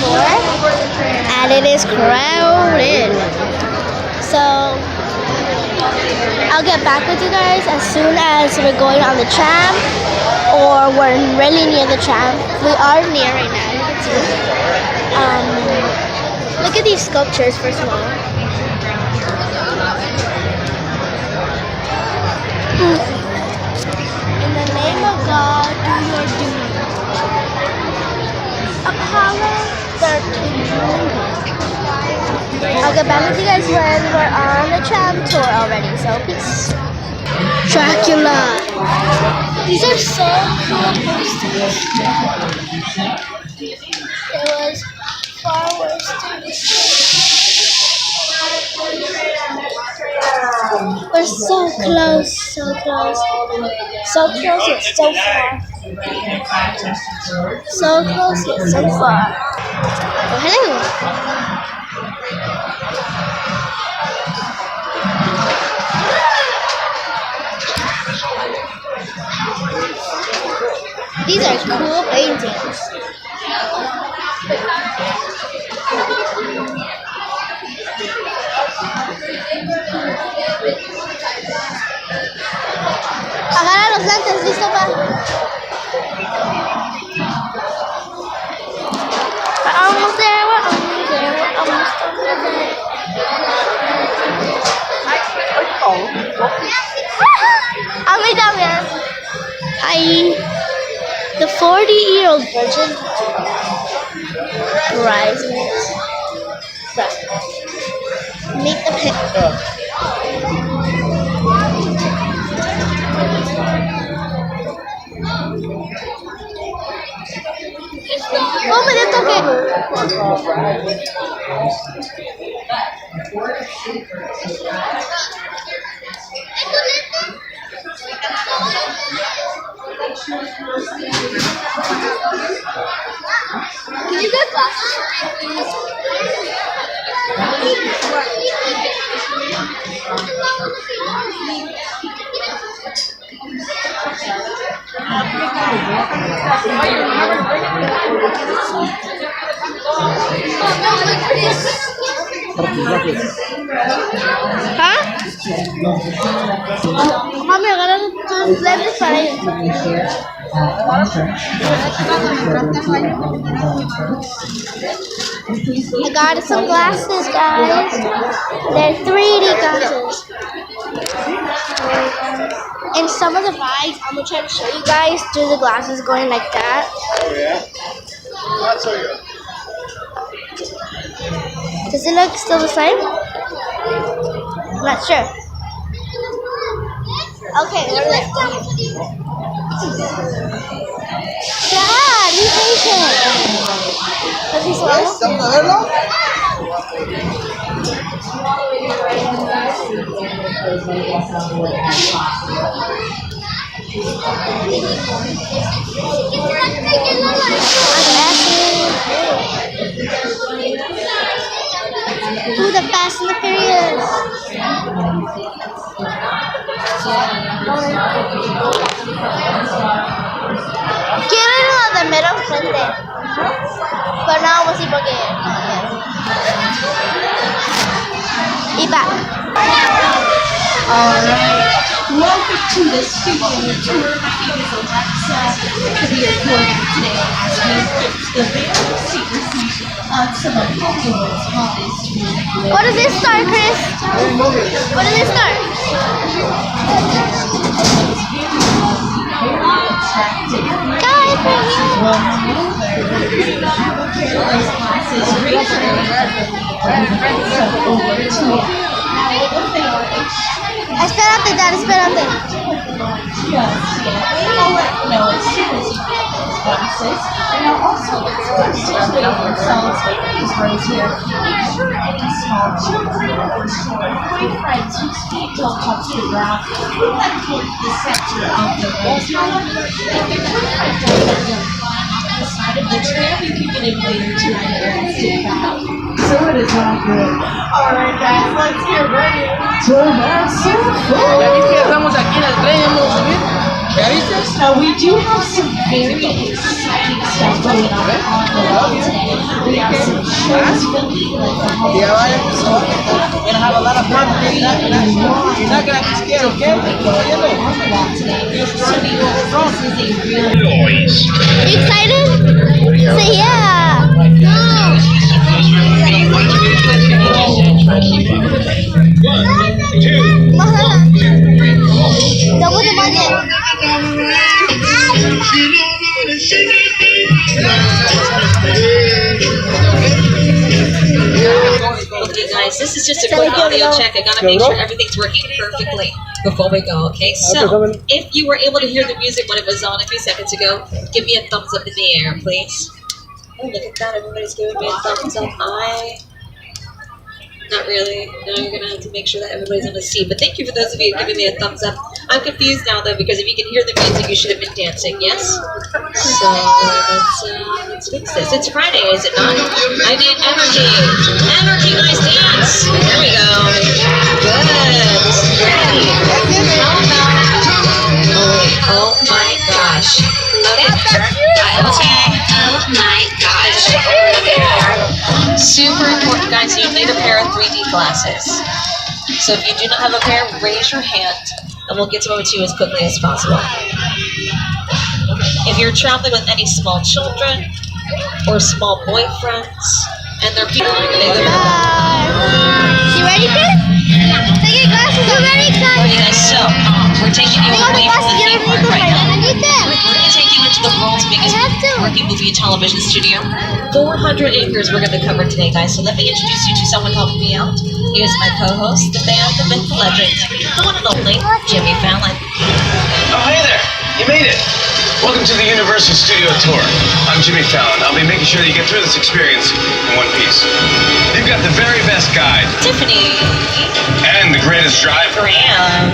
tour, and it is crowded. So I'll get back with you guys as soon as we're going on the tram, or we're really near the tram. We are near right now, you can see. Look at these sculptures first of all. In the name of God, do your duty. Apollo 13. I'll get back with you guys when we're on the tram tour already, so peace. Dracula. These are so cool posters. It was far worse than this. We're so close, so close. So close yet so far. So close yet so far. Oh, hello. These are cool paintings. Agarra los lentes, ¿listo, pa? We're almost there, we're almost there, we're almost there. A mí también. Hi. The 40-year-old virgin bridesmaids. Meet the pit. Oh, me dio toque. Can you get glasses? ¿Ah? Mami, agarra tus lentes para ellos. I got some glasses, guys. They're 3D glasses. And some of the rides, I'm going to try to show you guys through the glasses going like that. Oh, yeah? Not so good. Does it look still the same? I'm not sure. Okay, we're there. Dad, be patient. Does he swallow? Ooh, the Fast and the Furious. Quiero ir a la de mero enfrente. Pero no vamos a ir porque... Y back. Alright, welcome to the studio tour. My name is Alexa. We are going today as we fix the very secrecy of some of Hollywood's hottest movies. What does this start, Chris? What does this start? Guys, espérate, Dad, espérate. And now also, situating themselves in these rows here. Make sure any small children or short boyfriends whose feet don't touch the ground, put them towards the center of the rows. If your boyfriend does that young flying off the side of the tram, you can get in later tonight and sit back. So it is all good. Alright guys, let's get ready. So that's so fun. Ya viste que estamos aquí en el tren, vamos a subir. ¿Ya viste? Now we do have some very exciting stuff. going on the wall today. We have some shirts for people from home. You're gonna have a lot of fun. You're not gonna be scared, okay? On the wall today. So this is a really You excited? Say yeah. Double the budget. Okay, guys, this is just a quick audio check. I gotta make sure everything's working perfectly before we go, okay? So, if you were able to hear the music when it was on a few seconds ago, give me a thumbs up in the air, please. Oh, look at that. Everybody's giving me a thumbs up. Not really. No, you're gonna have to make sure that everybody's on the seat. But thank you for those of you giving me a thumbs up. I'm confused now, though, because if you can hear the music, you should have been dancing, yes? So, let's fix this. It's Friday, is it not? I need energy. Energy, guys, dance. There we go. Good. This is ready. How about... Oh, my gosh. Okay. Oh, my gosh. Super important, guys. You need a pair of 3D glasses. So if you do not have a pair, raise your hand, and we'll get them over to you as quickly as possible. If you're traveling with any small children or small boyfriends, and they're people, You ready, kid? Take your glasses. I'm very excited. okay, guys, so we're taking you away from the theme park right now. I need them. We're going to take you into the world's biggest working movie and television studio. 400 acres we're going to cover today, guys. So let me introduce you to someone helping me out. Here's my co-host, the man, the myth, the legend, the one and only Jimmy Fallon. Oh, hey there! You made it! Welcome to the Universal Studio Tour. I'm Jimmy Fallon. I'll be making sure that you get through this experience in one piece. You've got the very best guide Tiffany. and the greatest driver. Graham.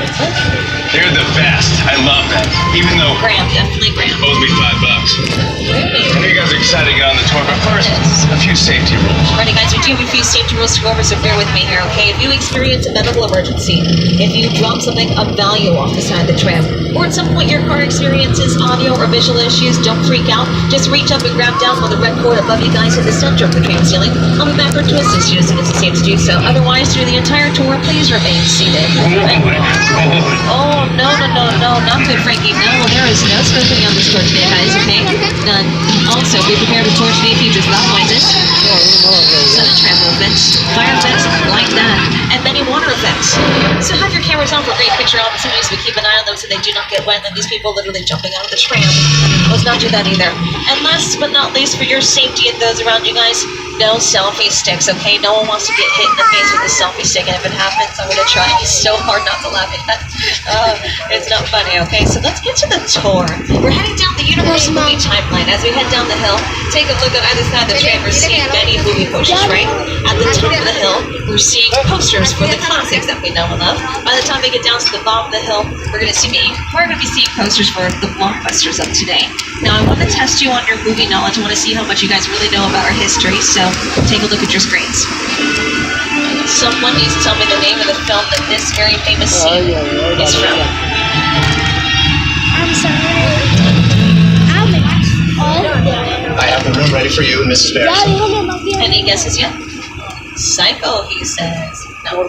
They're the best. I love them. Even though Graham, definitely Graham. it owes me $5. I know you guys are excited to get on the tour, but first, a few safety rules. Alrighty, guys, we do have a few safety rules to go over, so bear with me here, okay? If you experience a medical emergency, if you drop something of value off the side of the tram, or at some point your car experiences audio or visual issues, don't freak out. Just reach up and grab down on the red cord above you guys in the center of the tram ceiling. I'll be back to assist you as soon as it's safe to do so. Otherwise, through the entire tour, please remain seated. Oh, no, not good, Frankie. No, there is no smoking on this tour today, guys, okay? None. Also, be prepared to torch any features without noises, sudden tram movements, fire effects like that, and many water effects. So have your cameras on for great picture opportunities, but keep an eye on them so they do not get wet, and these people literally jumping out of the tram. Let's not do that either. And last but not least, for your safety and those around you guys, no selfie sticks, okay? No one wants to get hit in the face with a selfie stick, and if it happens, I'm gonna try so hard not to laugh at that. It's not funny, okay? So let's get to the tour. We're heading down the Universal movie timeline. As we head down the hill, take a look at either side of the tram. We're seeing many movie posters, right? At the top of the hill, we're seeing posters for the classics that we know and love. By the time we get down to the bottom of the hill, we're gonna be seeing posters for the blockbusters of today. Now, I want to test you on your movie knowledge. I want to see how much you guys really know about our history. So take a look at your screens. Someone needs to tell me the name of the film that this very famous scene is from. I'm sorry. I'll make I have the room ready for you, Mrs. Barrison. Any guesses yet? Psycho, he says. No,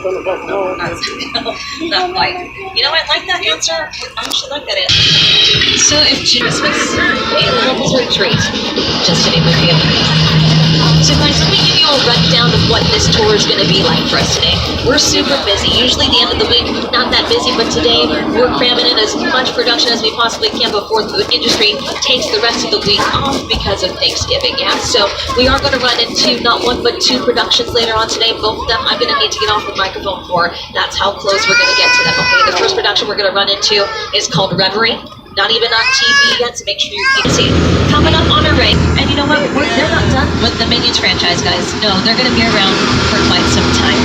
not Psycho. Not quite. You know, I like that answer. I actually like that answer. So if Christmas, a little retreat, just to name a few. So guys, let me give you a rundown of what this tour is going to be like for us today. We're super busy. Usually the end of the week, not that busy, but today we're cramming in as much production as we possibly can before the industry takes the rest of the week off because of Thanksgiving, yeah? So we are going to run into not one but two productions later on today. Both of them I'm going to need to get off the microphone for. That's how close we're going to get to them, okay? The first production we're going to run into is called Reverie. Not even on TV yet, so make sure you keep seeing. Coming up on our right, and you know what? They're not done with the Minions franchise, guys. No, they're going to be around for quite some time.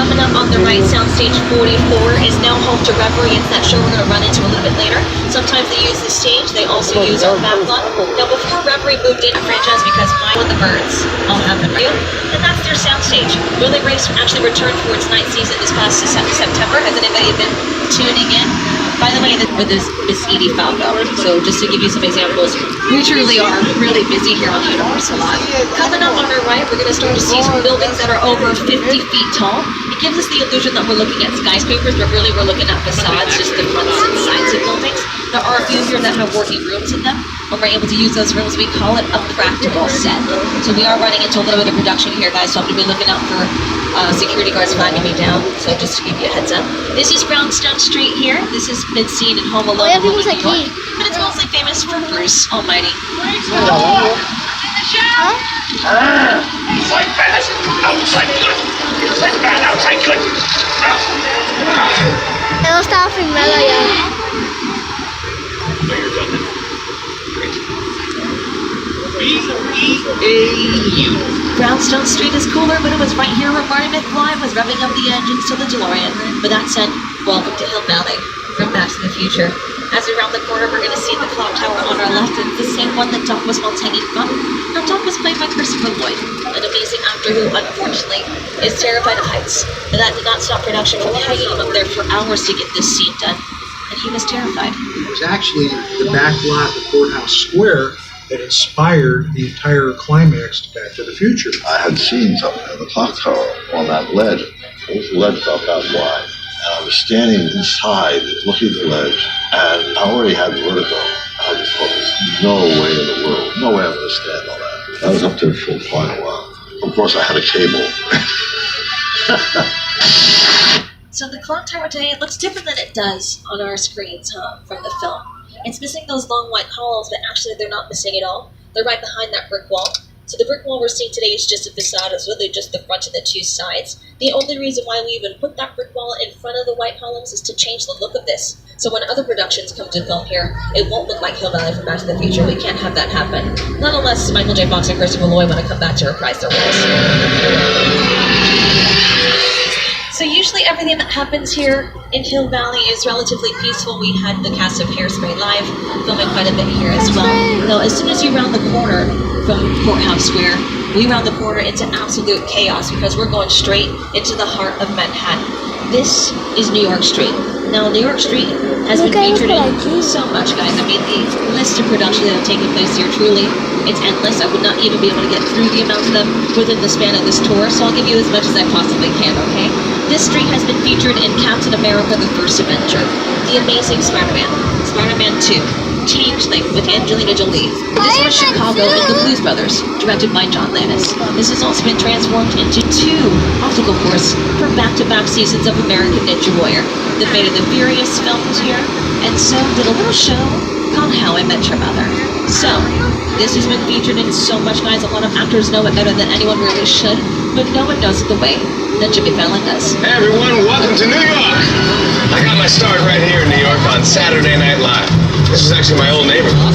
Coming up on the right, Soundstage 44 is now home to Reverie. It's that show we're going to run into a little bit later. Sometimes they use the stage. They also use our backlot. Now, before Reverie moved into the franchise because Mine with the Birds all happened, right? And that's their soundstage. Willie Race actually returned for its ninth season this past September. Has anybody been tuning in? By the way, with this Miss Edie Falco. So just to give you some examples, we truly are really busy here on the Universal lot. Coming up on our right, we're going to start to see some buildings that are over 50 feet tall. It gives us the illusion that we're looking at skyscrapers, but really we're looking at facades, just the fronts and sides of buildings. There are a few here that have working rooms in them. When we're able to use those rooms, we call it a practical set. So we are running into a little bit of production here, guys, so I'm going to be looking out for security guards flagging me down. So just to give you a heads up. This is Brownstone Street here. This has been seen in Home Alone, everything was New like York, me. but it's mostly famous for Bruce Almighty. Inside bad, outside good. Inside bad, outside good. Ela estava filmando aí. Brownstone Street is cooler, but it was right here where Marty McFly was revving up the engines to the DeLorean. With that said, welcome to Hill Valley from Back to the Future. As we round the corner, we're going to see the clock tower on our left, and it's the same one that Doc was once hanging from. Now, Doc was played by Christopher Lloyd, an amazing actor who, unfortunately, is terrified of heights. But that did not stop production from hanging him up there for hours to get this scene done, and he was terrified. It was actually the back lot of Courthouse Square that inspired the entire climax to Back to the Future. I had seen something in the clock tower on that ledge. It was a ledge about that wide. And I was standing inside looking at the ledge, and I already had vertigo. I just thought, there's no way in the world, no way I'm going to stand on that. I was up there for quite a while. Of course, I had a cable. So the clock tower today, it looks different than it does on our screens from the film. It's missing those long white columns, but actually they're not missing at all. They're right behind that brick wall. So the brick wall we're seeing today is just a facade. It's really just the front and the two sides. The only reason why we even put that brick wall in front of the white columns is to change the look of this. So when other productions come to film here, it won't look like Hill Valley from Back to the Future. We can't have that happen. Not unless Michael J. Fox and Christopher Lloyd want to come back to reprise their roles. So usually everything that happens here in Hill Valley is relatively peaceful. We had the cast of Hairspray Live filming quite a bit here as well. Though as soon as you round the corner from Courthouse Square, we round the corner into absolute chaos because we're going straight into the heart of Manhattan. This is New York Street. Now, New York Street has been featured in so much, guys. I mean, the list of production that have taken place here, truly, it's endless. I would not even be able to get through the amount of them within the span of this tour, so I'll give you as much as I possibly can, okay? This street has been featured in Captain America: The First Avenger, The Amazing Spider-Man, Spider-Man 2, Changeling with Angelina Jolie. This was Chicago and the Blues Brothers, directed by John Landis. This has also been transformed into 2 optical course for back-to-back seasons of American Ninja Warrior. The Fate of the Furious filmed here, and so did a little show called How I Met Your Mother. So, this has been featured in so much, guys. A lot of actors know it better than anyone really should, but no one knows it the way that Jimmy Fallon does. Hey everyone, welcome to New York! I got my start right here in New York on Saturday Night Live. This is actually my old neighborhood.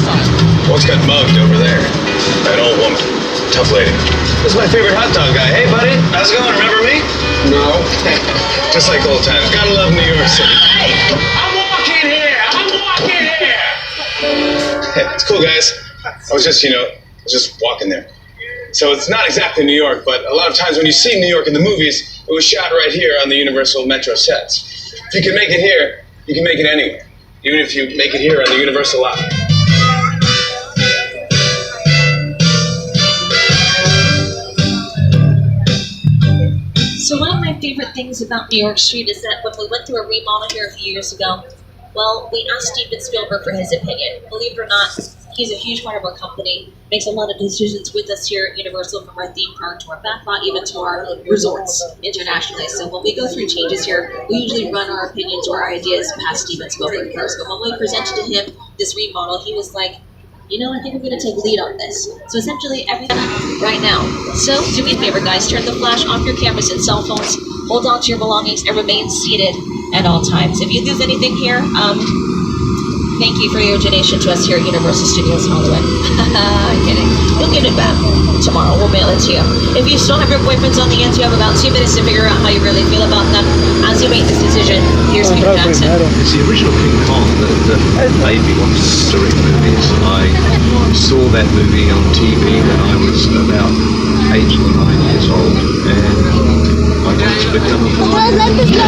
Once got mugged over there by an old woman. Tough lady. This is my favorite hot dog guy. Hey buddy, how's it going? Remember me? No. Just like old times. Gotta love New York City. Hey, I'm walking here! It's cool, guys. I was just walking there. So it's not exactly New York, but a lot of times when you see New York in the movies, it was shot right here on the Universal Metro sets. If you can make it here, you can make it anywhere. Even if you make it here on the Universal lot. So one of my favorite things about New York Street is that when we went through a remodel here a few years ago, well, we asked Steven Spielberg for his opinion. Believe it or not, he's a huge part of our company, makes a lot of decisions with us here at Universal, from our theme park to our backlot, even to our resorts internationally. So when we go through changes here, we usually run our opinions or our ideas past Steven Spielberg first. But when we presented to him this remodel, he was like, you know, I think I'm going to take lead on this. So essentially everything right now. So do me a favor, guys. Turn the flash off your cameras and cell phones. Hold on to your belongings and remain seated at all times. If you lose anything here, Thank you for your donation to us here at Universal Studios Hollywood. I'm kidding. You'll get it back tomorrow. We'll mail it to you. If you still have your boyfriends on the ends, you have about 2 minutes to figure out how you really feel about them. As you make this decision, here's Peter Jackson. It's the original King Kong that made me want to direct movies. I saw that movie on TV when I was about 8 or 9 years old, and I wanted to become a filmmaker.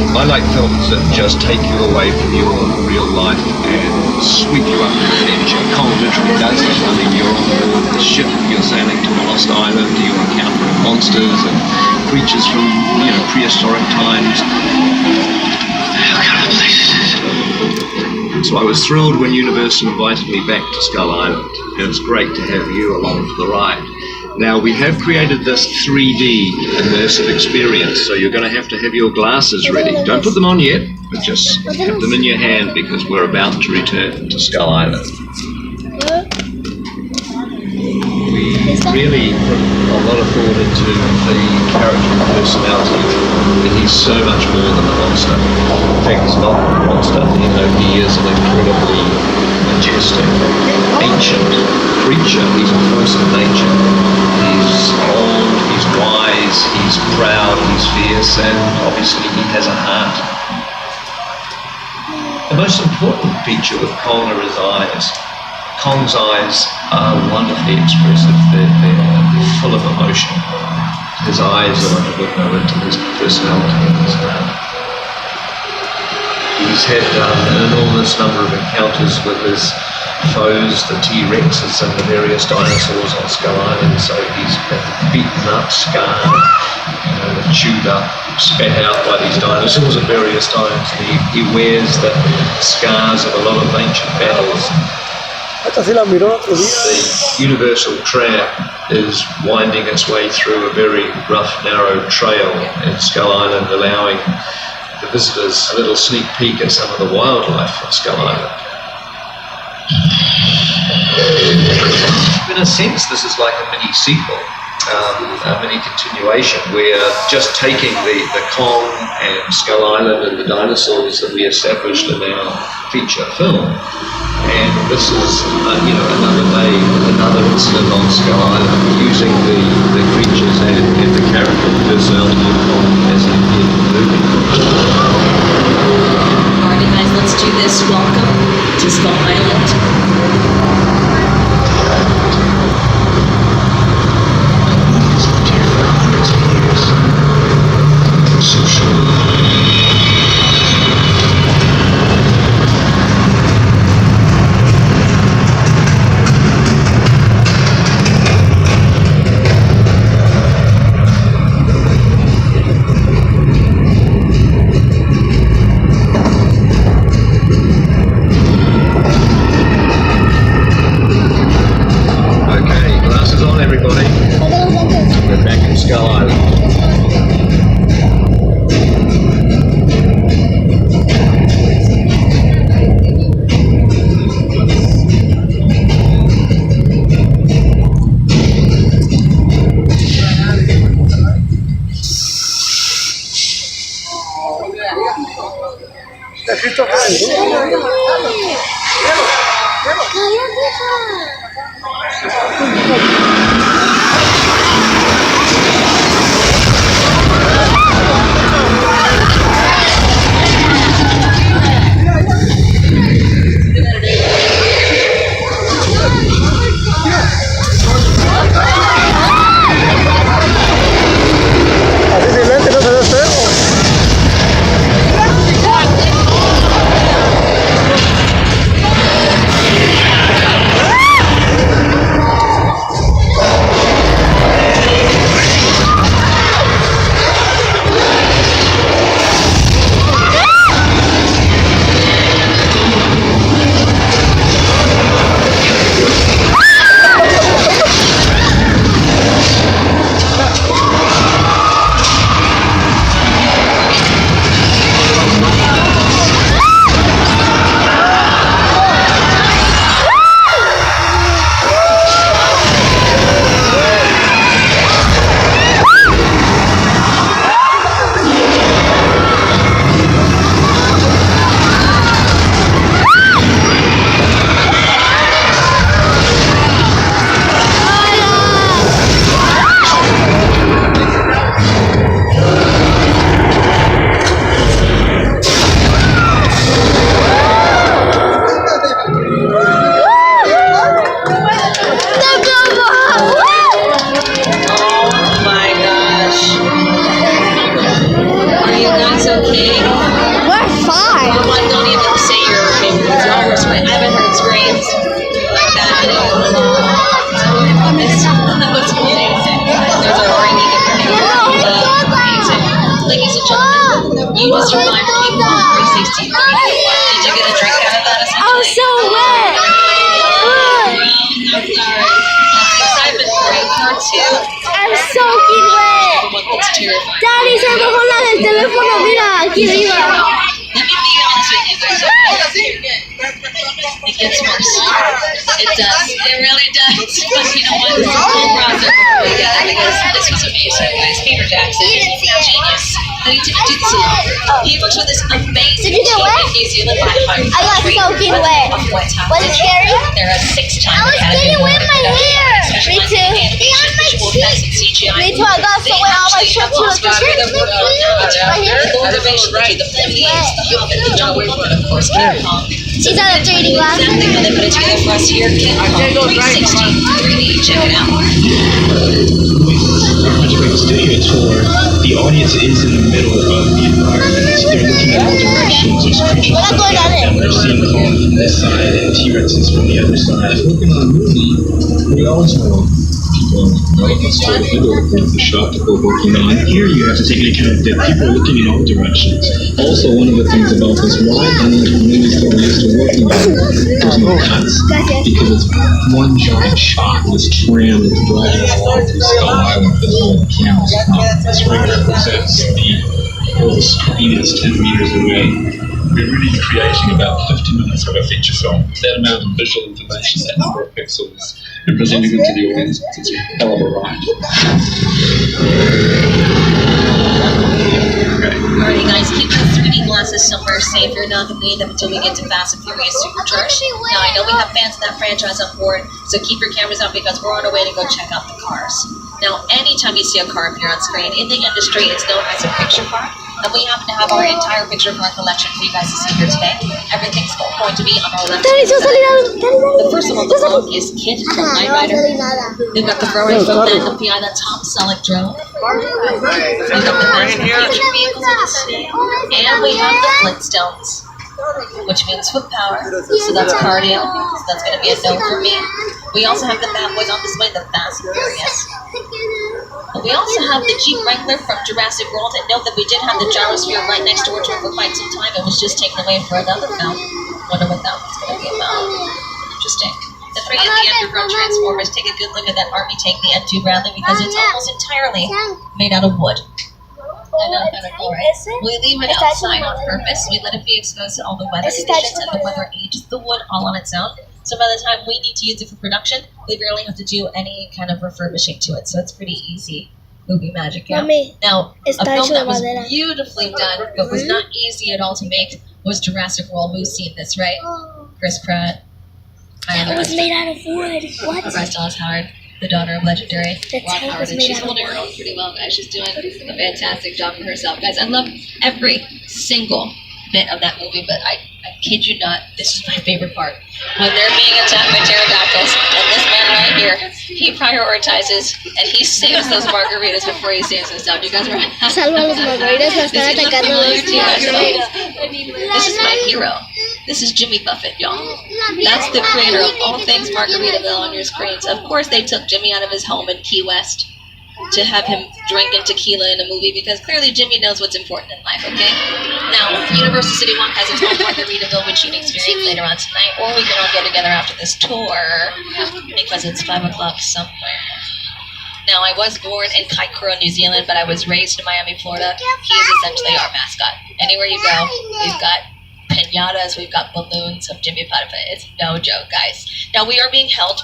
I like films that just take you away from your real life and sweep you up to adventure. Kong literally does that. I mean, you're on board the ship, you're sailing to a lost island, you're encountering monsters and creatures from, prehistoric times. How kind of place is it? So I was thrilled when Universal invited me back to Skull Island. It was great to have you along for the ride. Now, we have created this 3D immersive experience, so you're going to have your glasses ready. Don't put them on yet, but just have them in your hand because we're about to return to Skull Island. We really put a lot of thought into the character and personality, and he's so much more than a monster. In fact, he's not a monster, he is an incredibly majestic, ancient creature. He's a force of nature. He's old, he's wise, he's proud, he's fierce, and obviously he has a heart. The most important feature with Kong are his eyes. Kong's eyes are wonderfully expressive. They're full of emotion. His eyes are like a window into his personality and his heart. He's had an enormous number of encounters with his foes, the T-Rexes and the various dinosaurs on Skull Island, so he's been beaten up, scarred, chewed up, spat out by these dinosaurs at various times. He wears the scars of a lot of ancient battles. The Universal Tram is winding its way through a very rough, narrow trail in Skull Island, allowing the visitors a little sneak peek at some of the wildlife on Skull Island. In a sense, this is like a mini sequel, a mini continuation. We're just taking the Kong and Skull Island and the dinosaurs that we established in our feature film, and this is another day, another incident on Skull Island, using the creatures and the character and personality of Kong as he appeared in the movie. Alrighty guys, let's do this. Welcome to Skull Island. ladies and gentlemen, you just survived Cape Cod 360. Did you get a drink out of that? I'm so wet. I'm sorry. Excitement for a part 2. I'm soaking wet. One that's terrifying. Daddy, se me jala el teléfono. Mira, aquí arriba. Let me be honest with you guys. It gets worse. It does. It really does. But you know what? It's a whole process together because this was amazing, guys. Peter Jackson, genius. But he didn't do this alone. He works with this amazing Did you get team wet? in New Zealand by High I got soaking wet. What's Was it happening? scary? They're a 6-time I was Academy getting wet in my Award hair. winner, Me too. specializing in animation, visual effects, and CGI. Me too. I got so wet on my shirt too. My hair. Motivation to the Pleiades, the Hobbit, the Jungle Book, and of course King Kong. She's on a 3D glass. Exactly how they put it together for us here, King Kong 360 3D. Check it out. Much great studio tour. The audience is in the middle of the environment. They're looking in all directions. There's creatures We're not going on it. they're seeing Kong from this side and T-Rexes from the other side. Working on a movie, we always want people know what's the middle of the shot that we're working on. Here you have to take into account that people are looking in all directions. Also, one of the things about this wide length movies that we're used to working on, there's no cuts because it's one giant shot. This tram that's driving along through Skull Island, the whole camera's not. This ring represents the screen is 10 meters away. We're really creating about 50 minutes of a feature film. That amount of visual information, that number of pixels, and presenting it to the audience, it's a hell of a ride. Alrighty guys, keep your 3D glasses somewhere safe. You're not going to need them until we get to Fast and Furious Supercharged. Now I know we have fans of that franchise on board, so keep your cameras out because we're on our way to go check out the cars. Now anytime you see a car appear on screen, in the industry it's known as a picture car. And we happen to have our entire picture car collection for you guys to see here today. Everything's going to be on our left hand side. The first one on the block is Kit from Knight Rider. We've got the Ferrari from Magnum PI, the Tom Selleck drone. We've got the Fast and Future vehicles on the screen. And we have the Flintstones, which means foot power. So that's cardio. So that's going to be a no for me. We also have the Bad Boys on display, the Fast and Furious. And we also have the Jeep Wrangler from Jurassic World, and note that we did have the gyrosphere right next door to it for quite some time. It was just taken away for another film. Wonder what that one's going to be about. Interesting. The 3 at the end are from Transformers. Take a good look at that Army tank, the M2 Bradley, because it's almost entirely made out of wood. I know, kind of cool, right? We leave it outside on purpose. We let it be exposed to all the weather conditions, and the weather ages the wood all on its own. So by the time we need to use it for production, we barely have to do any kind of refurbishing to it. So it's pretty easy movie magic. Yeah? Now, a film that was beautifully done, but was not easy at all to make, was Jurassic World. We've seen this, right? Chris Pratt. It was made out of wood. What? Bryce Dallas Howard, the daughter of legendary The Ron tank Howard, was and made she's out of holding her wood. own pretty well, guys. She's doing a fantastic job for herself, guys. I love every single bit of that movie, but I kid you not, this is my favorite part. When they're being attacked by pterodactyls, and this man right here, he prioritizes and he saves those margaritas before he saves himself. You guys are Salva los margaritas, lo están atacando los This is my hero. This is Jimmy Buffett, y'all. That's the creator of all things Margaritaville on your screens. Of course, they took Jimmy out of his home in Key West to have him drinking tequila in a movie because clearly Jimmy knows what's important in life, okay? Now, Universal City Walk has its own Margaritaville, which you can experience later on tonight, or we can all get together after this tour because it's 5 o'clock somewhere. Now, I was born in Kaikoura, New Zealand, but I was raised in Miami, Florida. He is essentially our mascot. Anywhere you go, we've got pinatas, we've got balloons of Jimmy Buffett. It's no joke, guys. Now, we are being held.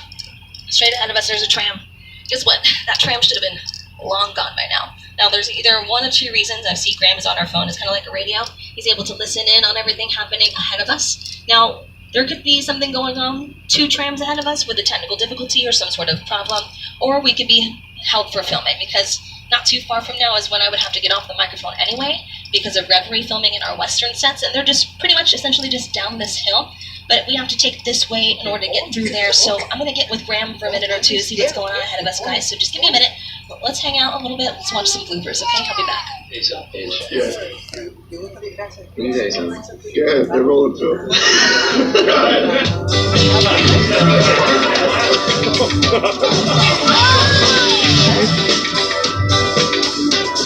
Straight ahead of us, there's a tram. Guess what? That tram should have been long gone by now. Now, there's either one or two reasons. I see Graham is on our phone. It's kind of like a radio. He's able to listen in on everything happening ahead of us. Now, there could be something going on 2 trams ahead of us with a technical difficulty or some sort of problem, or we could be held for filming because not too far from now is when I would have to get off the microphone anyway because of Reverie filming in our western sets, and they're just pretty much essentially just down this hill. But we have to take this way in order to get through there. So I'm going to get with Graham for a minute or two to see what's going on ahead of us, guys. So just give me a minute. Let's hang out a little bit. Let's watch some bloopers, okay? I'll be back. Yeah, they're rolling through.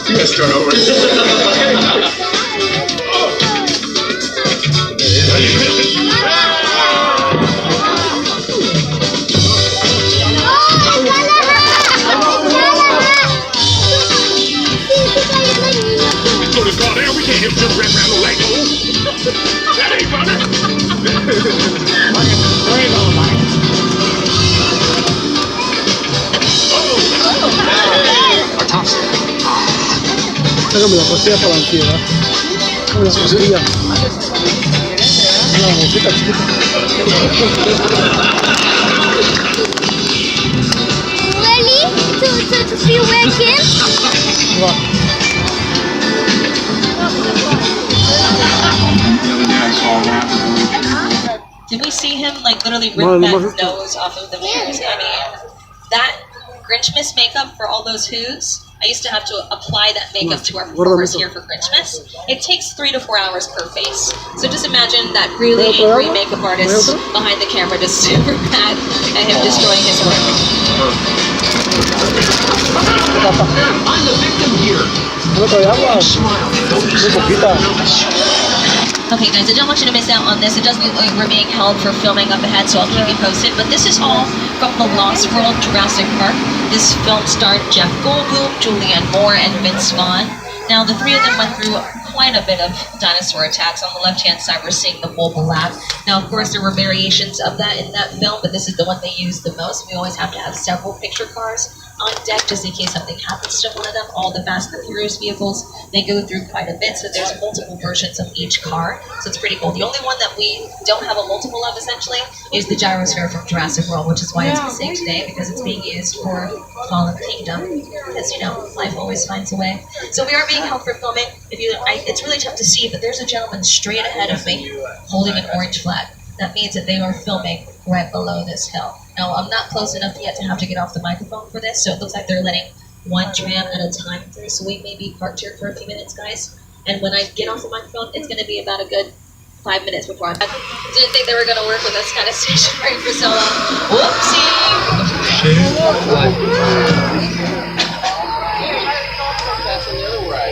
You guys start over. Hágame la pastilla para la ansiedad. Hágame la pastilla. Una bolsita chiquita. Really? To feel working? Va. Did we see him like literally No, rip no, that no. nose off of the mirrors? I mean, that Grinchmas makeup for all those Who's, I used to have to apply that makeup to our performers here for Grinchmas. It takes 3 to 4 hours per face. So just imagine that really angry makeup artist behind the camera just super mad at him destroying his work. I'm the victim here. ¿No te agua? Muy poquita. Okay, guys, I don't want you to miss out on this. It does look like we're being held for filming up ahead, so I'll keep you posted. But this is all from The Lost World Jurassic Park. This film starred Jeff Goldblum, Julianne Moore, and Vince Vaughn. Now, the three of them went through quite a bit of dinosaur attacks. On the left-hand side, we're seeing the mobile lab. Now, of course, there were variations of that in that film, but this is the one they used the most. We always have to have several picture cars on deck just in case something happens to one of them. All the Fast and the Furious vehicles, they go through quite a bit, so there's multiple versions of each car, so it's pretty cool. The only one that we don't have a multiple of, essentially, is the gyrosphere from Jurassic World, which is why it's missing today, because it's being used for Fallen Kingdom, because, you know, life always finds a way. So we are being held for filming. It's really tough to see, but there's a gentleman straight ahead of me holding an orange flag. That means that they are filming right below this hill. Now, I'm not close enough yet to have to get off the microphone for this, so it looks like they're letting one tram at a time through, so we may be parked here for a few minutes, guys. And when I get off the microphone, it's going to be about a good 5 minutes before I didn't think they were going to work with us kind of stationary for so long. Whoopsie!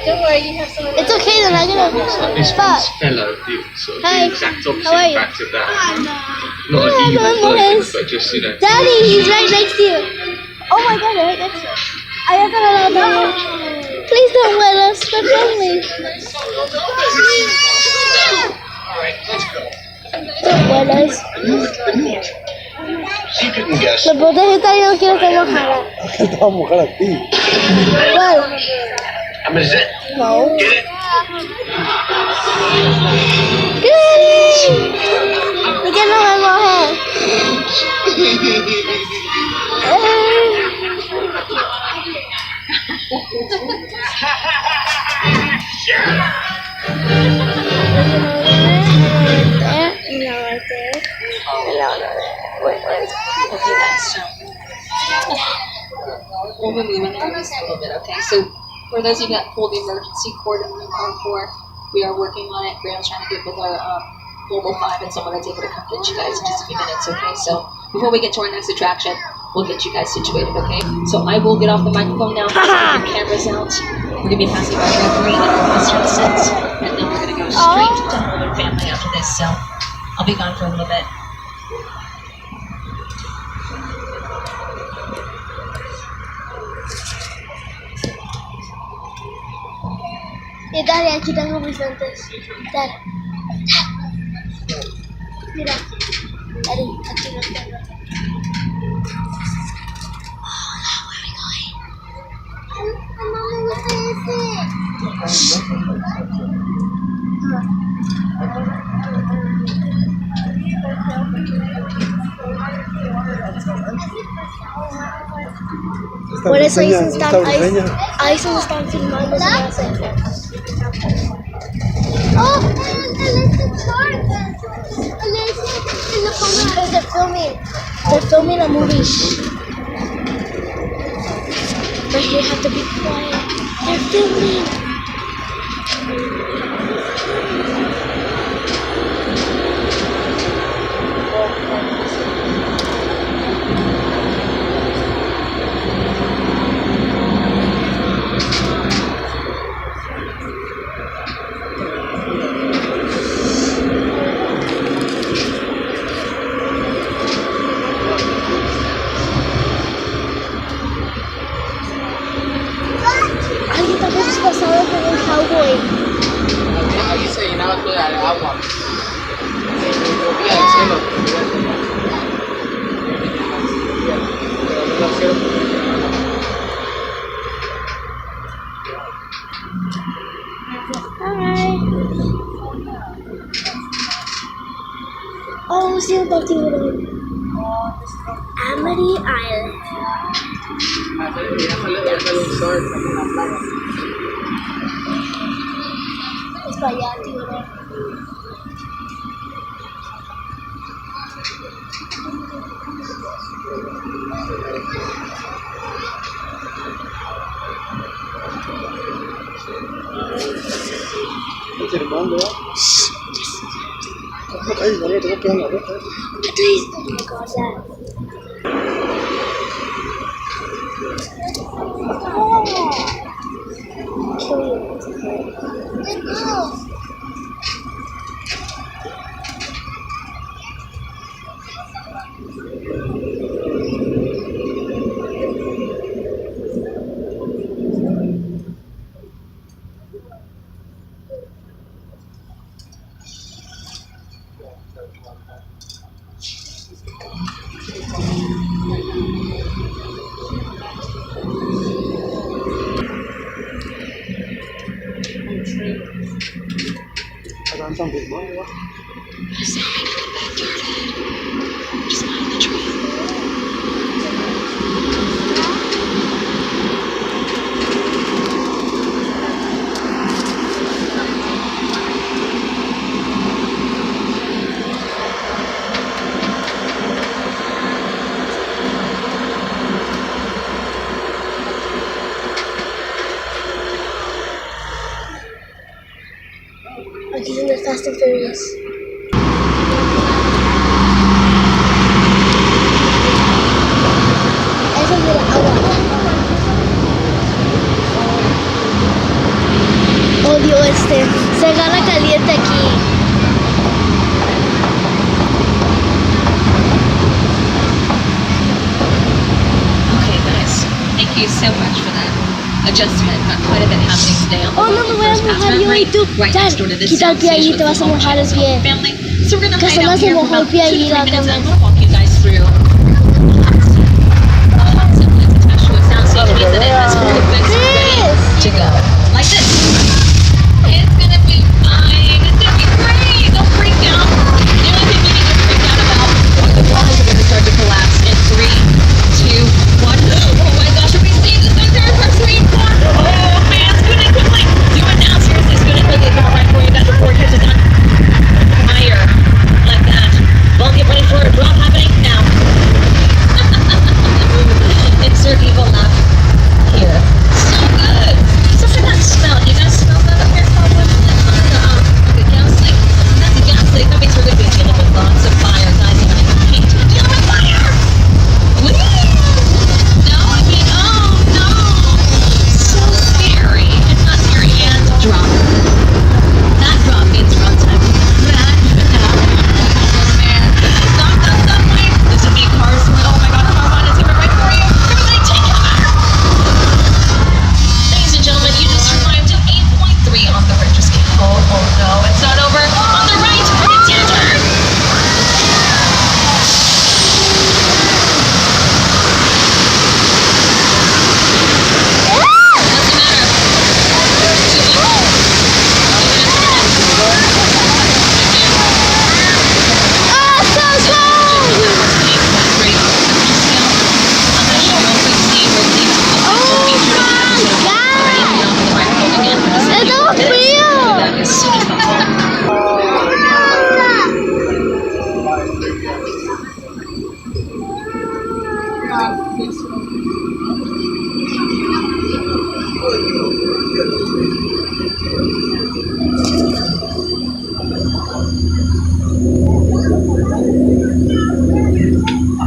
Don't worry, you have some. It's okay, then I'm gonna. This But one's fellow view, sort of Hey, the exact how are opposite you? fact of that. Not an evil version, but just, you know. Daddy, he's right next to you. Oh my God, right next to you. I got another. Please don't wet us. We're friendly. Don't wet us. You couldn't guess. Los botes están, yo no quiero que mojara. ¿Qué te va a mojar a ti? ¿Cuál? I'm a zit. No. Get it? ¿Por qué no me mojé? Okay, guys, so we'll be moving there just a little bit, okay? So for those of you that pulled the emergency cord in room 4, we are working on it. Graham's trying to get with our Global 5 and someone that's able to come get you guys in just a few minutes, okay? So before we get to our next attraction, we'll get you guys situated, okay? So I will get off the microphone now. Your cameras out. We're going to be passing by Referee and our Western sets, and then we're going to go straight to Home and Family after this, so I'll be gone for a little bit. Dale, aquí tengo mis lentes. Dale. Mira. Dale, aquí los tengo. Hola, where are we going? Mamá, me gusta Por eso ahí se están filmando. Oh, they're filming a movie. But you have to be quiet. They're filming. Alguien está disfrazado como un cowboy. Ahí se llenaba todo de agua. puntang tiburon? Amity Island. Es para allá, tiburon. Aquí es donde Fast and Furious. Eso es de la agua. Odio se agarra caliente aquí. Okay, guys. Thank you so much for that adjustment. Got quite a bit happening today on the Oh, no me voy a mojar yo y tú. right Dad, next door to this quita el pie ahí, te vas a mojar el pie. family. So we're gonna Que hide se out me here for mojó el about pie 2 to ahí 3 la minutes. I'm cámara. gonna walk you guys through. Something that's attached to a soundstage means that it has fully fixed, ready to go. Like this. It's gonna be fine. It's gonna be great. Don't freak out. The only thing we need to freak out about are the walls are gonna start to collapse in 3, 2, 1. Oh my gosh, are we seeing this right there? Our screen one. Oh man, spin it quickly. Do it now. Seriously, spin it quickly. Go right for you guys before it catches on fire. Like that. Well, get ready for a drop happening now. Insert evil laugh here. So good. Something that smell. You guys smell that up here? Probably like a gas leak. That's a gas leak. That means we're gonna be dealing with lots of fire, guys. And I hate to deal with fire. Woo! No, I mean, oh no. So scary. It's not scary and drop. That drop means runtime. Stop, wait. There's a big car. Oh my god, come on, it's coming right for you. Everybody take cover. Ladies and gentlemen, you just arrived at 8.3 on the Richter scale. Oh no, it's not over. On the right, it's your turn. What's the matter? Too low?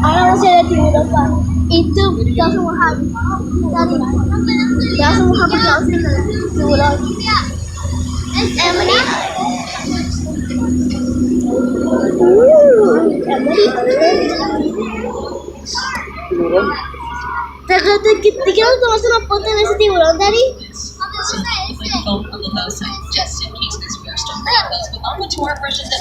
Ahora vamos a ir a tiburón pa. Y tú te vas a mojar. Daddy, te vas a mojar porque vamos a ir al tiburón. Emily. ¿Te quieres tomar una foto en ese tiburón, Daddy? So like a phone on the low side, just in case because we are still playing those. But on to our version that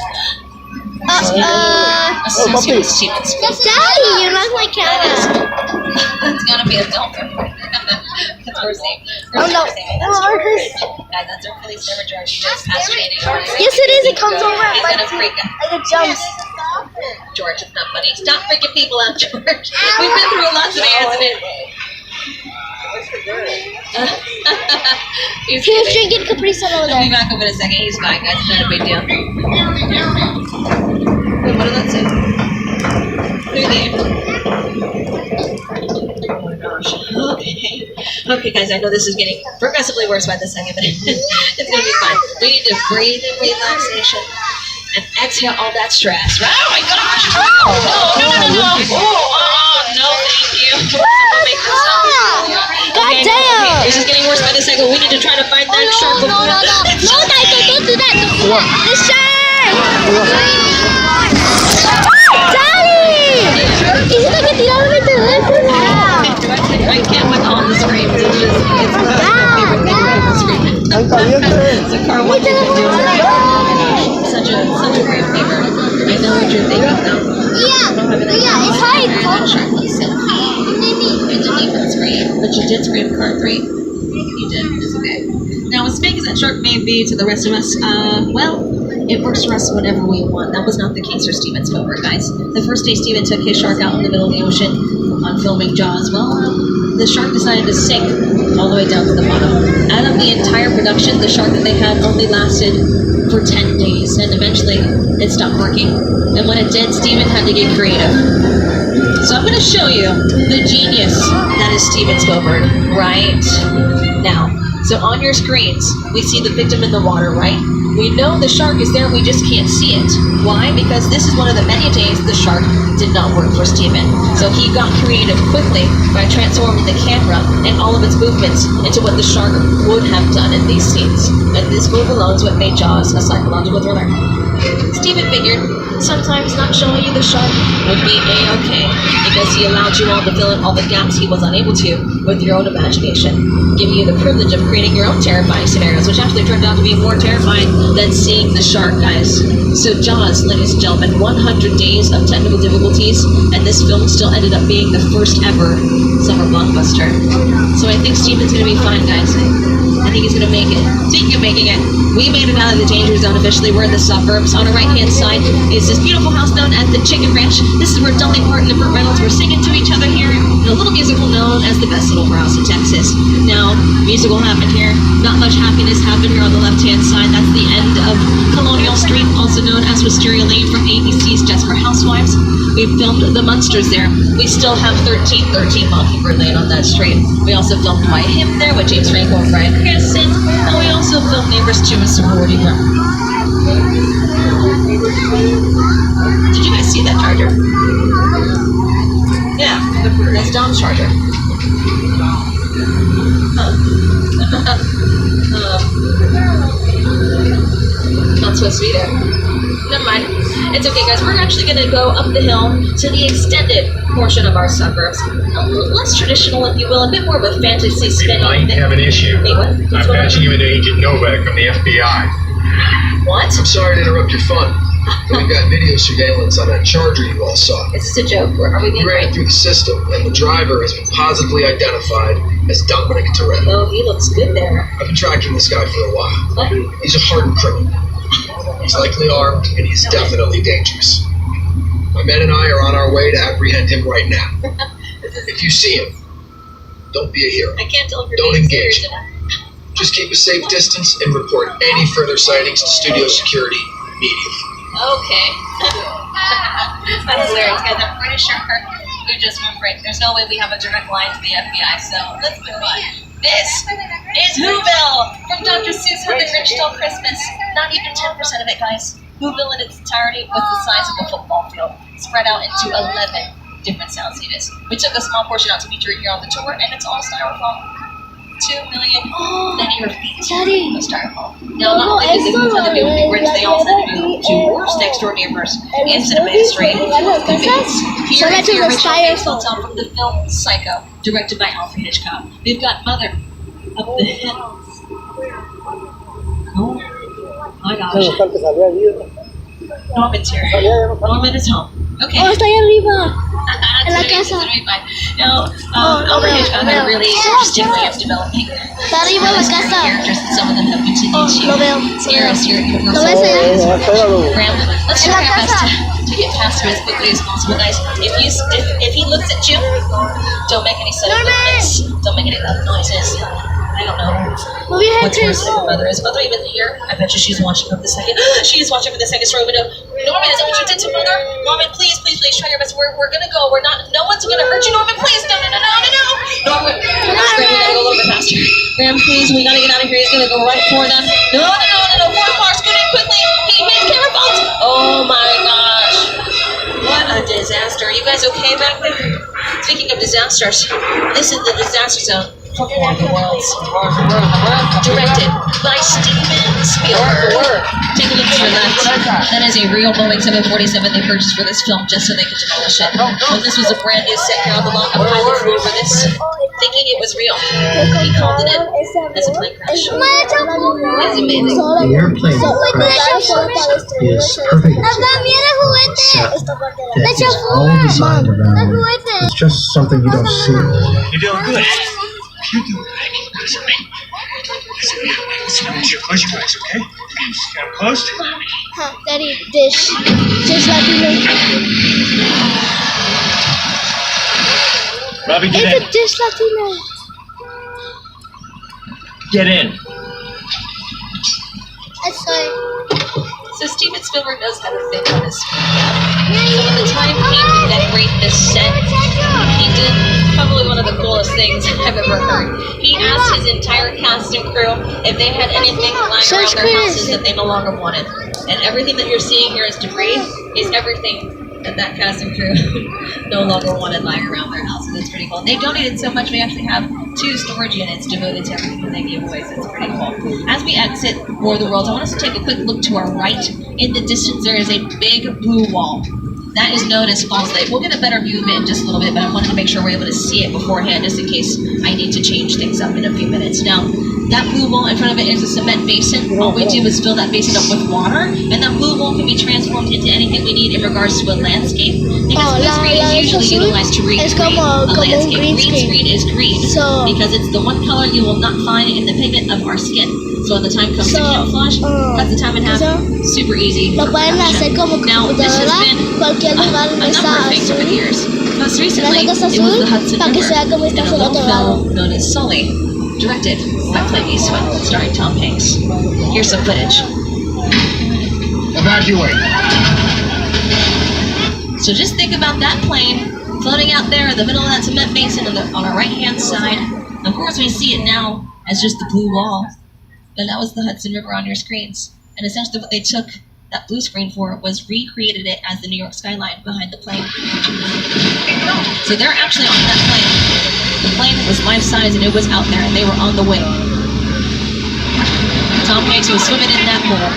associated students. Daddy, you're not my camera. It's gonna be a dumper. That's our safe. Oh no. Guys, that's our police server George. He just passed training. Yes, it is. It comes over He's like gonna freak out. it jumps. George, it's not funny. Stop freaking people out, George. We've been through a lot today, hasn't it? He's He was kidding. drinking Capri Sun over He'll be there. back up in a second. He's fine, guys. It's not a big deal. Wait, what did that say? Through there. Oh my gosh. Okay. Okay, guys, I know this is getting progressively worse by the second, but it's gonna be fine. We need to breathe in relaxation and exhale all that stress. Right? Oh my gosh! Oh, no. No, thank you. We'll make this up. God Okay, damn! this is getting worse by the second. We need to try to find that shark No, before Michael, don't do that. The shark! Daddy! Is it like a tiraron mi teléfono? I can't with all the screams. It's just, it's my favorite thing to scream. So Carl, what did you do? Such a great flavor. I know what you're thinking though. Yeah, it's hard. I didn't even scream, but you did scream car 3. You did. It's okay. Now, as fake as that shark may be to the rest of us, well, it works for us whenever we want. That was not the case for Steven Spielberg, guys. The first day Steven took his shark out in the middle of the ocean on filming Jaws, well, the shark decided to sink all the way down to the bottom. Out of the entire production, the shark that they had only lasted for 10 days, and eventually it stopped working. And when it did, Steven had to get creative. So I'm going to show you the genius that is Steven Spielberg right now. So on your screens, we see the victim in the water, right? We know the shark is there, we just can't see it. Why? Because this is one of the many days the shark did not work for Steven. So he got creative quickly by transforming the camera and all of its movements into what the shark would have done in these scenes. And this move alone is what made Jaws a psychological thriller. Steven figured sometimes not showing you the shark would be a-okay, because he allowed you all to fill in all the gaps he was unable to with your own imagination, giving you the privilege of creating your own terrifying scenarios, which actually turned out to be more terrifying than seeing the shark, guys. So Jaws, ladies and gentlemen, 100 days of technical difficulties, and this film still ended up being the first ever summer blockbuster. So I think Steven's gonna be fine, guys. I think he's gonna make it. Speaking of making it, we made it out of the danger zone officially. We're in the suburbs. On our right-hand side is this beautiful house known as the Chicken Ranch. This is where Dolly Parton and Burt Reynolds were singing to each other here in a little musical known as The Best Little House in Texas. Now, musical happened here. Not much happiness happened here on the left-hand side. That's the end of Colonial Street, also known as Wisteria Lane from ABC's Desperate Housewives. We filmed The Munsters there. We still have 1313 Mockingbird Lane on that street. We also filmed Why Him there with James Franco and Brian Cranston. And we also filmed Neighbors 2 and Sorority Row. Did you guys see that charger? Yeah, that's Dom's charger. Not supposed to be there. Never mind. It's okay, guys. We're actually going to go up the hill to the extended portion of our suburbs. A little less traditional, if you will, a bit more of a fantasy spin on might have an issue. Wait, what? I'm What's going on? patching you into Agent Novak from the FBI. What? I'm sorry to interrupt your fun, but we've got video surveillance on that charger you all saw. Is this a joke? Or are we being We ran it through the system, and the driver has been positively identified as Dominic Toretto. Oh, he looks good there. I've been tracking this guy for a while. What? He's a hardened criminal. He's likely armed, and he's definitely dangerous. My men and I are on our way to apprehend him right now. If you see him, don't be a hero. I can't tell if you're Don't being engage. serious enough. Just keep a safe distance and report any further sightings to studio security immediately. Okay. That's hilarious, guys. I'm pretty sure we just went break. There's no way we have a direct line to the FBI, so let's move on. This is Whoville from Dr. Seuss with the Grinch Stole Christmas. Not even 10% of it, guys. Whoville in its entirety was the size of a football field, spread out into 11 different sound stages. We took a small portion out to feature it here on the tour, and it's all styrofoam. 2 million linear feet Daddy. of styrofoam. Now, not only did they move to the Big Grinch, they also moved to Worst Next Door Neighbors in cinema history. Here is the original face built out from the film Psycho, directed by Alfred Hitchcock. We've got Mother up the hill. Oh my gosh. Norman's here. Norman is home. Okay. Oh, está ahí arriba. En la It's casa. gonna be fine. Now, Alfred Hitchcock had a really interesting way of developing Está arriba en la casa. characters, and some of them have continued Oh, lo veo. to hear us here at ¿Lo ves allá? Graham, let's En try la our best casa. to get past him as quickly as possible, guys. If he looks at you, don't make any sudden movements. Don't make any loud noises. I don't know what's worse than your mother. Is mother even here? I bet you she's watching from the second. She is watching from the second story window. Norman, is that what you did to mother? Norman, please try your best. We're gonna go. We're not. No one's gonna hurt you, Norman. Please, no. Norman, Graham, we gotta go a little bit faster. Graham, please, we gotta get out of here. He's gonna go right for them. No. Fourth car, scooting quickly. He made camera phones. Oh my gosh. What a disaster. Are you guys okay back there? Speaking of disasters, this is the disaster zone for War of the Worlds. Directed by Steven Spielberg. Take a look to your left. That is a real Boeing 747 they purchased for this film just so they could demolish it. When this was a brand new set here on the lot, a pilot flew over this, thinking it was real. He called it in as a plane crash. It's amazing. The airplane crash is perfect example of a set that is all designed around. It's just something you don't see. You're doing good. You're doing good. Listen to me. Close your eyes, okay? Got them closed? Daddy, dish. Just like you know. Robbie, get It's in. a dish Latino. Get in. I'm sorry. So Steven Spielberg knows how to think on his feet. So when the time came to decorate this set, he did probably one of the coolest things I've ever heard. He asked his entire cast and crew if they had anything lying around their houses that they no longer wanted. And everything that you're seeing here as debris is everything that cast and crew no longer wanted lying around their houses. It's pretty cool. They donated so much, we actually have 2 storage units devoted to everything that they gave away, so it's pretty cool. As we exit War of the Worlds, I want us to take a quick look to our right. In the distance, there is a big blue wall. That is known as Falls Lake. We'll get a better view of it in just a little bit, but I wanted to make sure we're able to see it beforehand, just in case I need to change things up in a few minutes. Now, that blue wall in front of it is a cement basin. All we do is fill that basin up with water, and that blue wall can be transformed into anything we need in regards to a landscape. Because blue screen is usually utilized to recreate a landscape. Green screen is green because it's the one color you will not find in the pigment of our skin. So when the time comes to camouflage, cut the time in half. Super easy. Now, this has been a number of things over the years. Most recently, it was the Hudson River in a little film known as Sully, directed by Clint Eastwood, starring Tom Hanks. Here's some footage. Evacuate. So just think about that plane floating out there in the middle of that cement basin on our right-hand side. Of course, we see it now as just the blue wall, but that was the Hudson River on your screens. And essentially what they took that blue screen for was recreated it as the New York skyline behind the plane. So they're actually on that plane. The plane was life-size and it was out there and they were on the wing. Tom Hanks was swimming in that pool.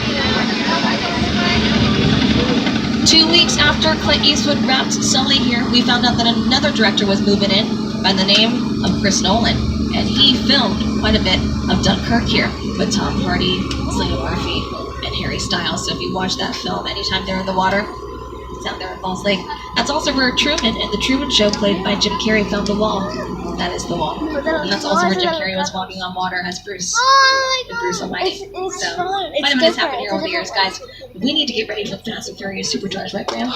2 weeks after Clint Eastwood wrapped Sully here, we found out that another director was moving in by the name of Chris Nolan. And he filmed quite a bit of Dunkirk here with Tom Hardy, Cillian Murphy, and Harry Styles. So if you watch that film, anytime they're in the water, it's out there in Falls Lake. That's also where Truman and the Truman Show, played by Jim Carrey, filmed the wall. That is the wall. And that's also where Jim Carrey was walking on water as Bruce. And Bruce Almighty. So, quite a bit has happened here over the years, guys. We need to get ready for Fast and Furious Supercharged, right, Graham?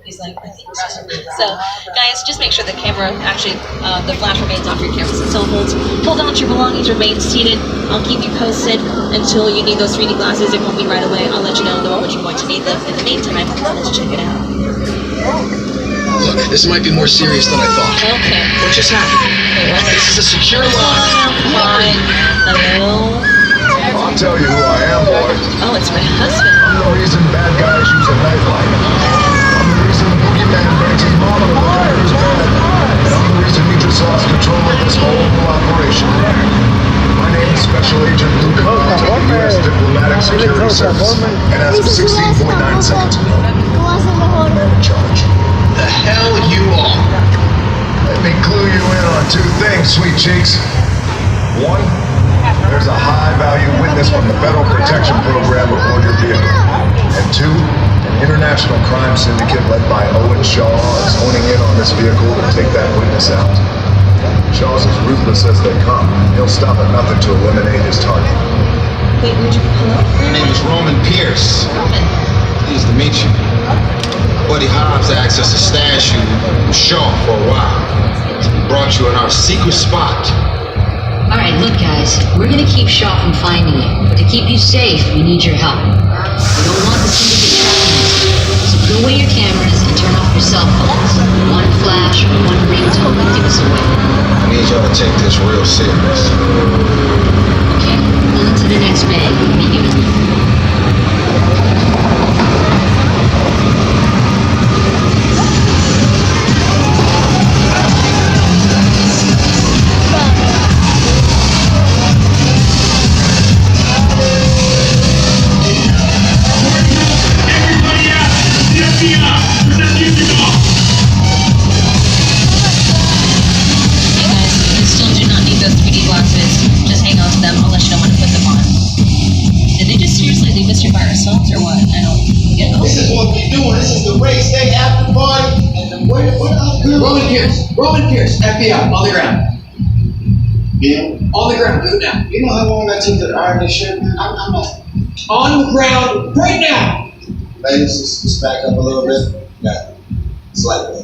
He's like, I think so. So, guys, just make sure the camera actually, the flash remains off your cameras and cell phones. Hold on to your belongings, remain seated. I'll keep you posted until you need those 3D glasses. It won't be right away. I'll let you know the moment you're going to need them. In the meantime, let's check it out. Look, this might be more serious than I thought. Okay. What just happened? This is a secure line. Hello? I'll tell you who I am, boy. Oh, it's my husband. I'm the reason bad guys use a nightlight. I'm the reason the boogeyman brings his mom to the fire's bed. And I'm the reason Mitra Saw's controlling this whole operation. My name is Special Agent Luke Hunt of the U.S. Diplomatic Security Service. And as of 16.9 seconds ago, I'm in charge. The hell you are. Let me clue you in on 2 things, sweet cheeks. 1, there's a high-value witness from the Federal Protection Program aboard your vehicle. And 2, an international crime syndicate led by Owen Shaw is honing in on this vehicle to take that witness out. Shaw's as ruthless as they come. He'll stop at nothing to eliminate his target. Wait, hello? My name is Roman Pierce. Roman. Pleased to meet you. buddy Hobbs asked us to stash you with Shaw for a while. We brought you in our secret spot. Alright, look guys, we're gonna keep Shaw from finding you. But to keep you safe, we need your help. We don't want the syndicate tracking us. So put away your cameras and turn off your cell phones. One flash or one ringtone will give us away. I need y'all to take this real serious. Okay, on to the next bag. Meet you in there. Roman Pierce, FBI, on the ground. Yeah. On the ground, do it now. You know how long that took to iron this shit, man? I'm not. On the ground, right now. Ladies, just back up a little bit. Yeah. Slightly.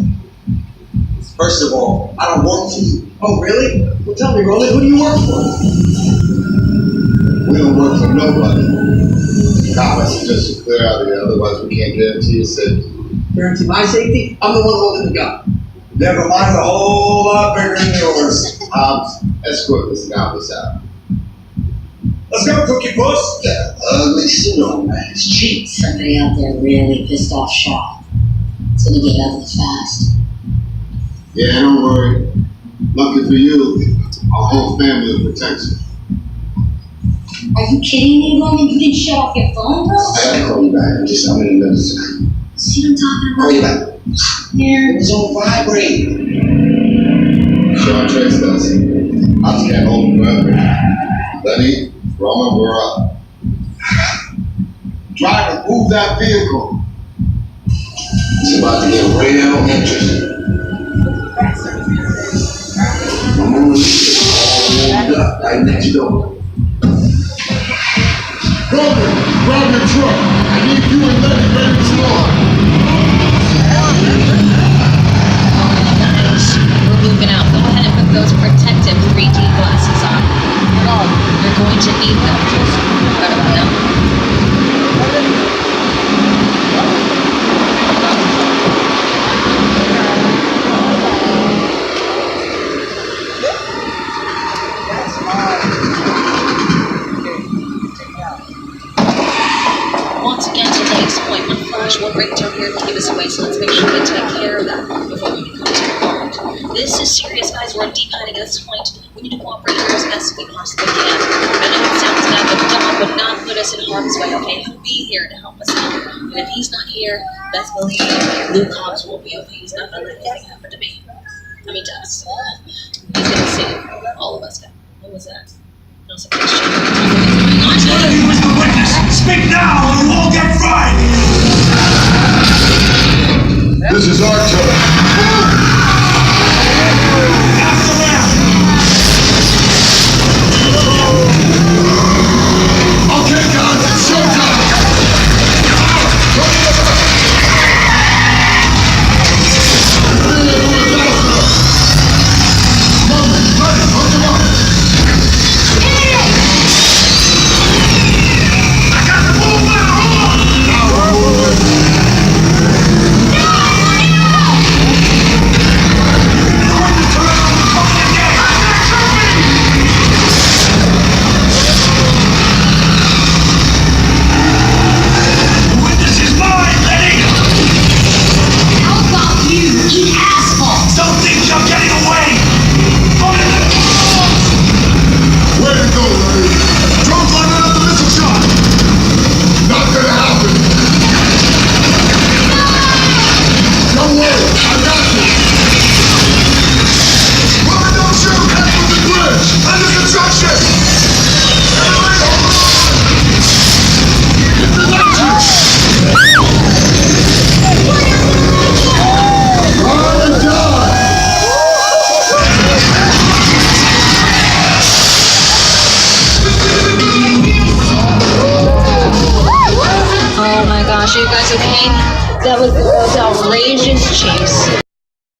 First of all, I don't work for you. Oh, really? Well, tell me, Roman, who do you work for? We don't work for nobody. I suggest you clear out of here, otherwise we can't guarantee your safety. Guarantee my safety? I'm the one holding the gun. Never mind, a whole lot bigger than yours. Hobbs, escort this novice out. Let's go, Cookie Puss. Yeah, ugly syndrome, man. It's cheap. Somebody out there really pissed off Shaw. It's gonna get ugly fast. Yeah, don't worry. Lucky for you, our whole family will protect you. Are you kidding me, Roman? You didn't shut off your phone, bro? I gotta call you back. I'm in another second. See what I'm talking about? Call you back. Here. It was on vibrate. Shaw traced us. I just can't hold him forever. Lenny, Roman, we're up. Driver, move that vehicle. It's about to get real interesting. I'm gonna leave it all up right next door. Roman, grab your truck. I need you and Lenny ready to start. We're moving out. Go ahead and put those protective 3D glasses on. You're going to need them. Forgot about them. Once again, to Lake's point, one flash, one ringtone here to give us away, so let's make sure we take care of that before we become too involved. This is serious, guys. We're in deep panic at this point. We need to cooperate here as best we possibly can. I know it sounds bad, but Dom would not put us in harm's way, okay? He'll be here to help us out. And if he's not here, best believe Luke Hobbs will be, okay? He's not going to let anything happen to me. I mean, to us. He's going to save all of us. What was that? No suggestion. One of you is the witness. Speak now or you all get fried. This is our turn.